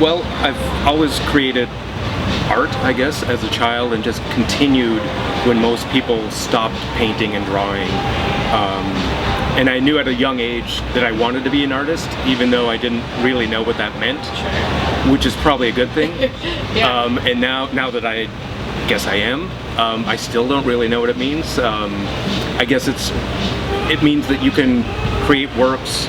Well, I've always created art, I guess, as a child, and just continued when most people stopped painting and drawing. And I knew at a young age that I wanted to be an artist, even though I didn't really know what that meant, which is probably a good thing. And now that I guess I am, I still don't really know what it means. I guess it means that you can create works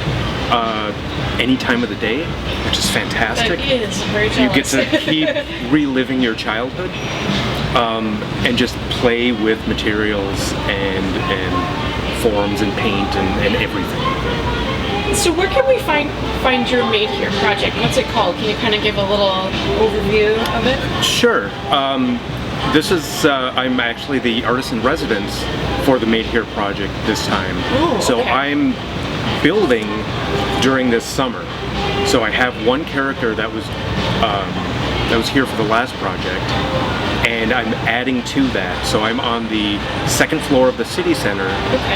any time of the day, which is fantastic. It is very jealous. You get to keep reliving your childhood and just play with materials and forms and paint and everything. So where can we find your Made Here project? What's it called? Can you kind of give a little overview of it? Sure. This is, I'm actually the artist in residence for the Made Here project this time. Oh, so okay. I'm building during this summer. So I have one character that was here for the last project, and I'm adding to that. So I'm on the second floor of the city center,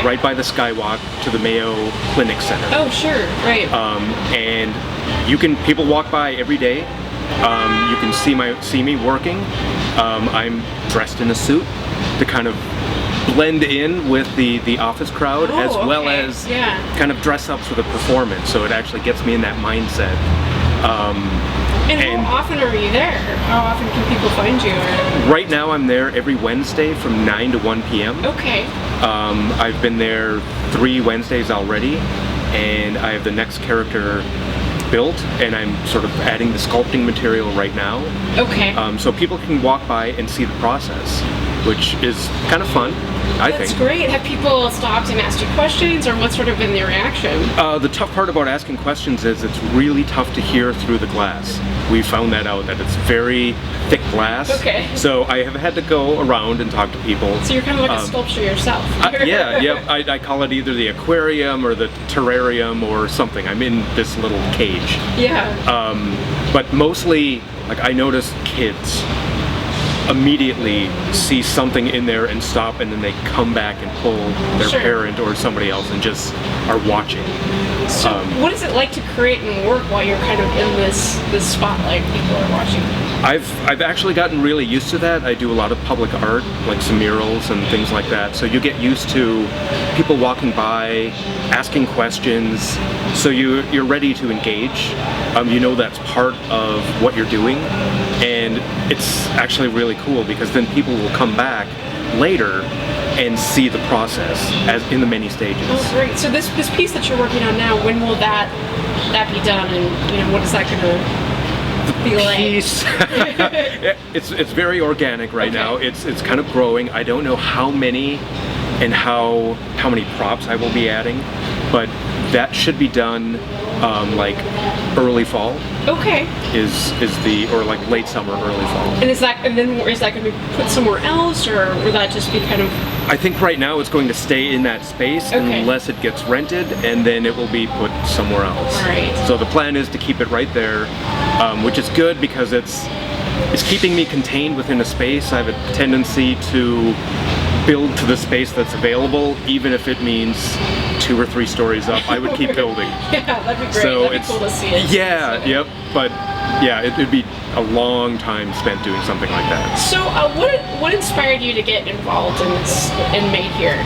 right by the skywalk to the Mayo Clinic Center. Oh, sure, right. And people walk by every day. You can see me working. I'm dressed in a suit to kind of blend in with the office crowd, as well as kind of dress up for the performance, so it actually gets me in that mindset. And how often are you there? How often can people find you? Right now I'm there every Wednesday from 9 to 1 p.m. Okay. I've been there 3 Wednesdays already, and I have the next character built, and I'm sort of adding the sculpting material right now. Okay. So people can walk by and see the process, which is kind of fun, I think. That's great. Have people stopped and asked you questions, or what's sort of been their reaction? The tough part about asking questions is it's really tough to hear through the glass. We found that out, that it's very thick glass. Okay. So I have had to go around and talk to people. So you're kind of like a sculpture yourself. Yeah. I call it either the aquarium or the terrarium or something. I'm in this little cage. Yeah. But mostly, like, I notice kids immediately see something in there and stop, and then they come back and pull their parent or somebody else and just are watching. So what is it like to create and work while you're kind of in this spotlight, people are watching? I've actually gotten really used to that. I do a lot of public art, like some murals and things like that, so you get used to people walking by, asking questions, so you're ready to engage. You know that's part of what you're doing, and it's actually really cool because then people will come back later and see the process as in the many stages. Oh, great. So this piece that you're working on now, when will that be done, and what is that going to be like? Piece, it's very organic right now. It's kind of growing. I don't know how many and how many props I will be adding, but that should be done like early fall. Okay. Or like late summer, early fall. And is that going to be put somewhere else, or will that just be kind of? I think right now it's going to stay in that space unless it gets rented, and then it will be put somewhere else. Right. So the plan is to keep it right there, which is good because it's keeping me contained within a space. I have a tendency to build to the space that's available, even if it means 2 or 3 stories up. I would keep building. Yeah, that'd be great. So that'd be cool to see it. Yeah, yep. But yeah, it'd be a long time spent doing something like that. So what inspired you to get involved in this and Made Here?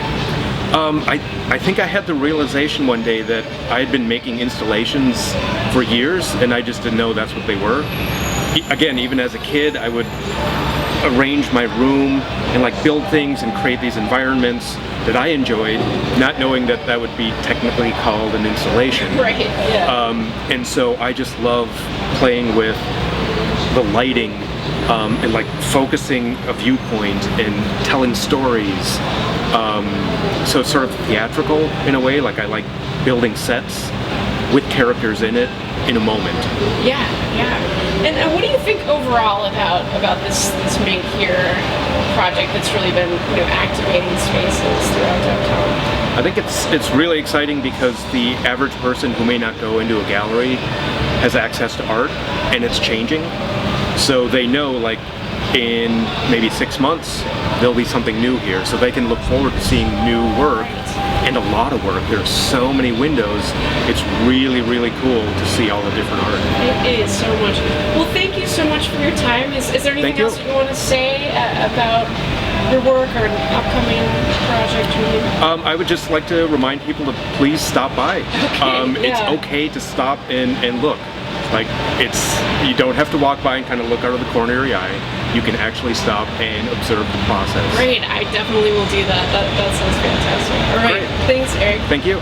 I think I had the realization one day that I had been making installations for years, and I just didn't know that's what they were. Again, even as a kid, I would arrange my room and like build things and create these environments that I enjoyed, not knowing that that would be technically called an installation. Right, yeah. And so I just love playing with the lighting and like focusing a viewpoint and telling stories. So it's sort of theatrical in a way, like I like building sets with characters in it in a moment. Yeah. And what do you think overall about this Made Here project that's really been activating spaces throughout downtown? I think it's really exciting because the average person who may not go into a gallery has access to art, and it's changing. So they know, like, in maybe 6 months there'll be something new here, so they can look forward to seeing new work. and a lot of work. There's so many windows. It's really, really cool to see all the different art. It is so much. Well, thank you so much for your time. Is there anything Thank you. else that you want to say about your work or an upcoming project? I would just like to remind people to please stop by. It's okay to stop and look. Like, you don't have to walk by and kind of look out of the corner of your eye. You can actually stop and observe the process. Great, I definitely will do that. That sounds fantastic. All right, Great. Thanks, Erik. Thank you.